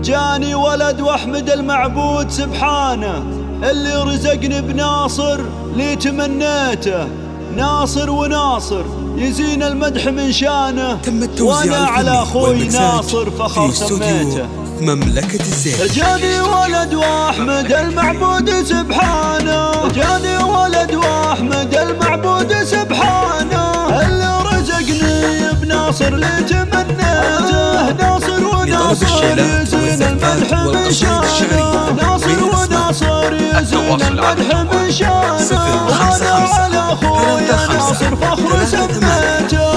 جاني ولد واحمد المعبود سبحانه اللي رزقني بناصر لي تمنيته، ناصر وناصر يزين المدح من شانه، وانا على اخوي ناصر فخر سميته. مملكة الزين جاني ولد واحمد المعبود سبحانه، جاني ولد واحمد المعبود سبحانه اللي رزقني بناصر لي تمنيته، ناصر وناصر يزين المدح من شانه، ناصر وناصر يزين المدح من شانه، وانا على اخوي ناصر فخر سميته.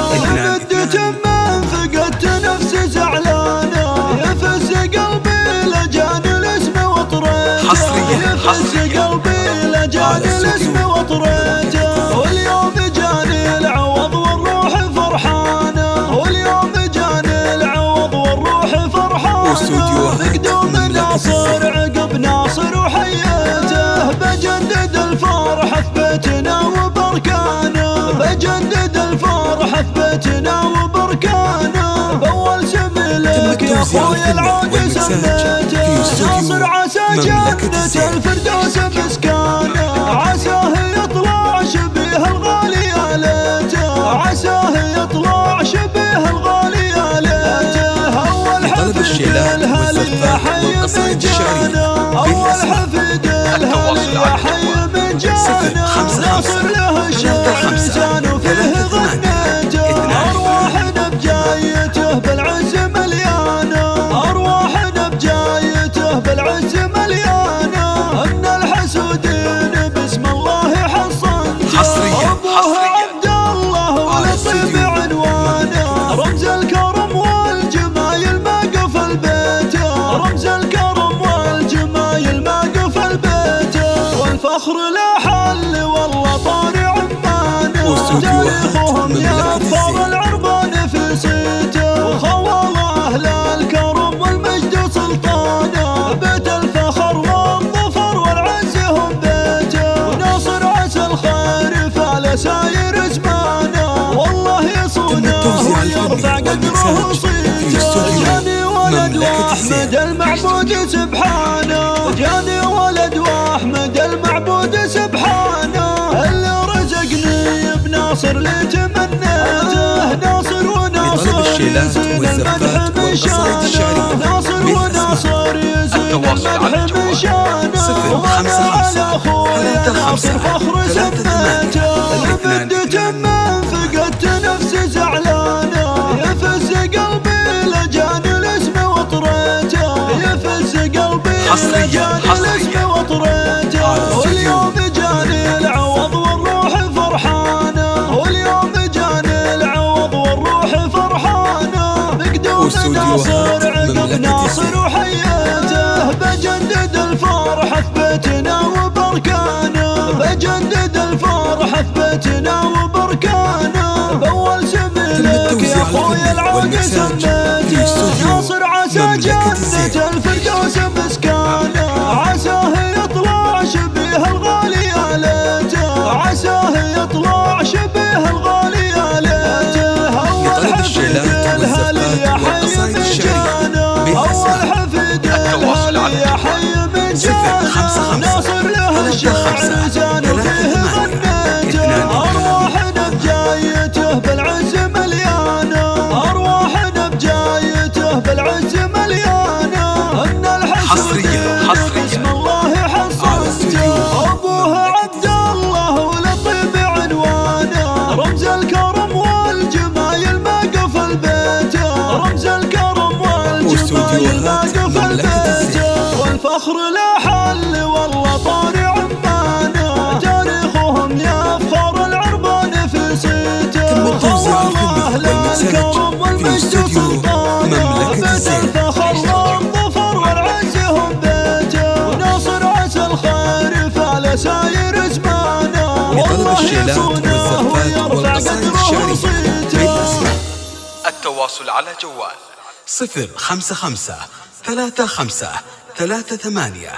بدت من فقدت نفسي زعلانه، يفز قلبي لجان الاسم وطريته، يفز قلبي لجان الاسم وطريته، واليوم جاني العوض والروح فرحانه، واليوم جاني العوض والروح فرحانه، بقدوم ناصر عقب ناصر وحياته، بجدد الفرح في بيتنا وبركانه، بجدد الفرح في بيتنا وبركانه، بأول سبيلك يا اخوي العود سميته، ناصر عسى جنة الفردوس بسكانه، عساه يطلع شبيه الغالي يا ليته، عساه يطلع شبيه الغالي يا ليته، اول حفيد الهلي يا حي من جانه، اول حفيد الهلي يا حي من جانه، ناصر له الشيء لسان وفيه ظنيته، ارواحنا بجايته بالعز مليانه، ارواحنا بجايته بالعز مليانه، ان الحسودين باسم الله حصنته، ابوه عبد الله ولطيب عنوانه، رمز الكرم والجمايل ما قفل بيته، رمز الكرم والجمايل ما قفل بيته، والفخر لا حل والله طاري عمانه، تاريخهم يفخر العربان في صيته، وخوال اهل الكرم والمجد سلطانه، بيت الفخر والظفر والعز هم بيته، وناصر عسى الخير فعل ساير زمانه، والله يصونه ويرفع قدره صيته. جاني ولد واحمد المعبود سبحانه، جاني ولد واحمد المعبود سبحانه اللي رزقني بناصر لي تمنيته، ناصر وناصر يزين المدح من شانه، ناصر وناصر يزين المدح من شانه، وانا على اخوي ناصر فخر سميته. بدت من فقدت نفسي زعلانه، يفز قلبي لجان الاسم وطريته، يفز قلبي لجان الاسم وطريته، واليوم جاني العوض والروح فرحانه، واليوم جاني العوض والروح فرحانه، بقدوم ناصر عقب ناصر وحياته، بجدد الفرح في بيتنا وبركانه، بجدد الفرح في بيتنا وبركانه، بأول سبيلك يا اخوي العود سميته، ناصر عسى جنة الفردوس بسكانه، عساه يطلع شبيه الغالي يا ليته، عساه يطلع شبيه الغالي يا ليته، اول حفيد الهلي يا حي من جانه، اول حفيد الهلي يا حي من جانه، ناصر له الشعر زان وفيه غنيته، ارواحنا بجايته بالعز مليانه، ارواحنا بجايته بالعز مليانه، ان الحسودين باسم الله حصنته، ابوه عبد الله ولطيب عنوانه، رمز الكرم والجمايل ما قفل بيته، رمز الكرم والجمايل ما قفل بيته، والفخر لا حل والله طاري عمانه، تاريخهم يفخر العربان في صيته، وخوال اهل الكرم والمجد سلطانه، بيت الفخر والظفر والعز هم بيته، وناصر عسى الخير فعل ساير زمانه، والله يصونه ويرفع قدره صيته. التواصل على جوال 055 35 38